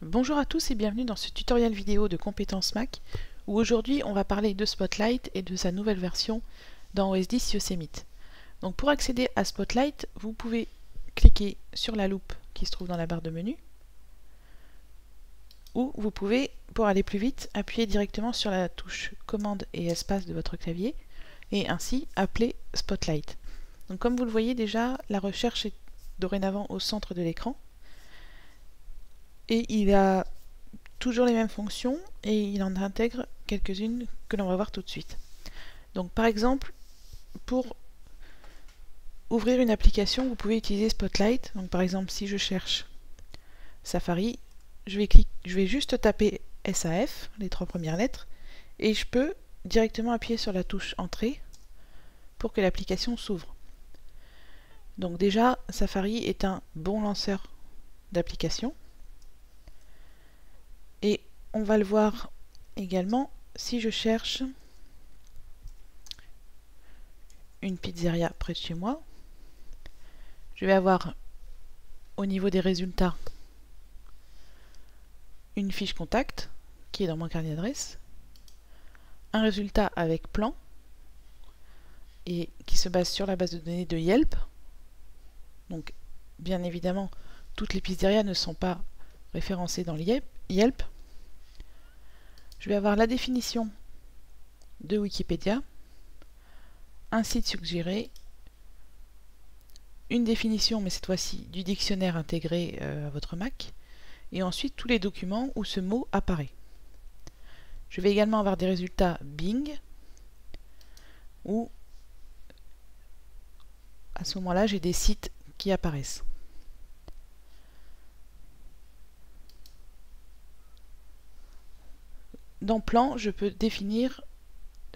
Bonjour à tous et bienvenue dans ce tutoriel vidéo de compétences Mac où aujourd'hui on va parler de Spotlight et de sa nouvelle version dans OS X Yosemite. Donc pour accéder à Spotlight, vous pouvez cliquer sur la loupe qui se trouve dans la barre de menu ou vous pouvez, pour aller plus vite, appuyer directement sur la touche commande et espace de votre clavier et ainsi appeler Spotlight. Donc comme vous le voyez déjà, la recherche est dorénavant au centre de l'écran. Et il a toujours les mêmes fonctions et il en intègre quelques-unes que l'on va voir tout de suite. Donc par exemple, pour ouvrir une application, vous pouvez utiliser Spotlight. Donc par exemple, si je cherche Safari, je vais juste taper SAF, les 3 premières lettres, et je peux directement appuyer sur la touche Entrée pour que l'application s'ouvre. Donc déjà, Safari est un bon lanceur d'applications. Et on va le voir également si je cherche une pizzeria près de chez moi. Je vais avoir au niveau des résultats une fiche contact qui est dans mon carnet d'adresse, un résultat avec plan et qui se base sur la base de données de Yelp. Donc bien évidemment, toutes les pizzerias ne sont pas référencées dans Yelp. Je vais avoir la définition de Wikipédia, un site suggéré, une définition, mais cette fois-ci du dictionnaire intégré à votre Mac, et ensuite tous les documents où ce mot apparaît. Je vais également avoir des résultats Bing, où à ce moment-là j'ai des sites qui apparaissent. Dans Plan, je peux définir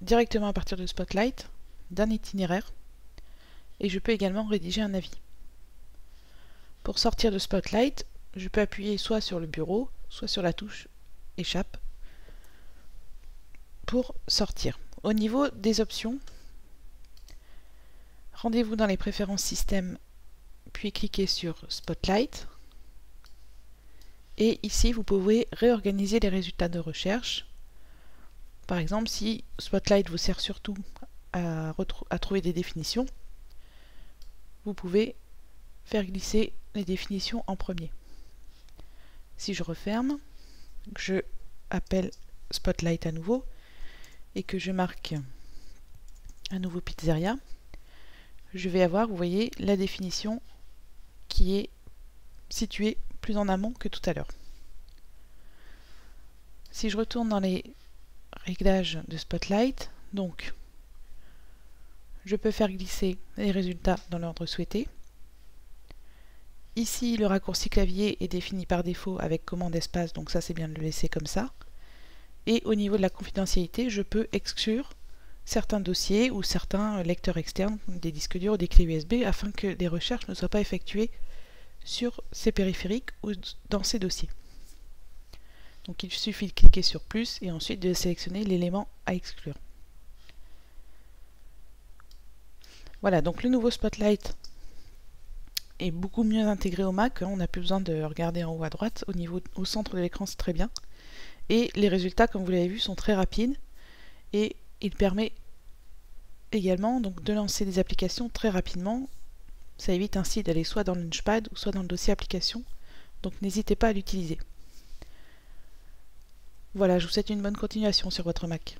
directement à partir de Spotlight d'un itinéraire et je peux également rédiger un avis. Pour sortir de Spotlight, je peux appuyer soit sur le bureau, soit sur la touche Échappe pour sortir. Au niveau des options, rendez-vous dans les préférences système, puis cliquez sur Spotlight. Et ici, vous pouvez réorganiser les résultats de recherche. Par exemple, si Spotlight vous sert surtout à trouver des définitions, vous pouvez faire glisser les définitions en premier. Si je referme, que je appelle Spotlight à nouveau et que je marque à nouveau pizzeria, je vais avoir, vous voyez, la définition qui est située plus en amont que tout à l'heure. Si je retourne dans les réglages de Spotlight, donc je peux faire glisser les résultats dans l'ordre souhaité. Ici, le raccourci clavier est défini par défaut avec commande espace, donc ça c'est bien de le laisser comme ça. Et au niveau de la confidentialité, je peux exclure certains dossiers ou certains lecteurs externes, des disques durs ou des clés USB, afin que les recherches ne soient pas effectuées sur ces périphériques ou dans ces dossiers. Donc il suffit de cliquer sur plus et ensuite de sélectionner l'élément à exclure. Voilà, donc le nouveau Spotlight est beaucoup mieux intégré au Mac, on n'a plus besoin de regarder en haut à droite, au centre de l'écran c'est très bien. Et les résultats, comme vous l'avez vu, sont très rapides et il permet également donc, de lancer des applications très rapidement. Ça évite ainsi d'aller soit dans le Launchpad ou soit dans le dossier application, donc n'hésitez pas à l'utiliser. Voilà, je vous souhaite une bonne continuation sur votre Mac.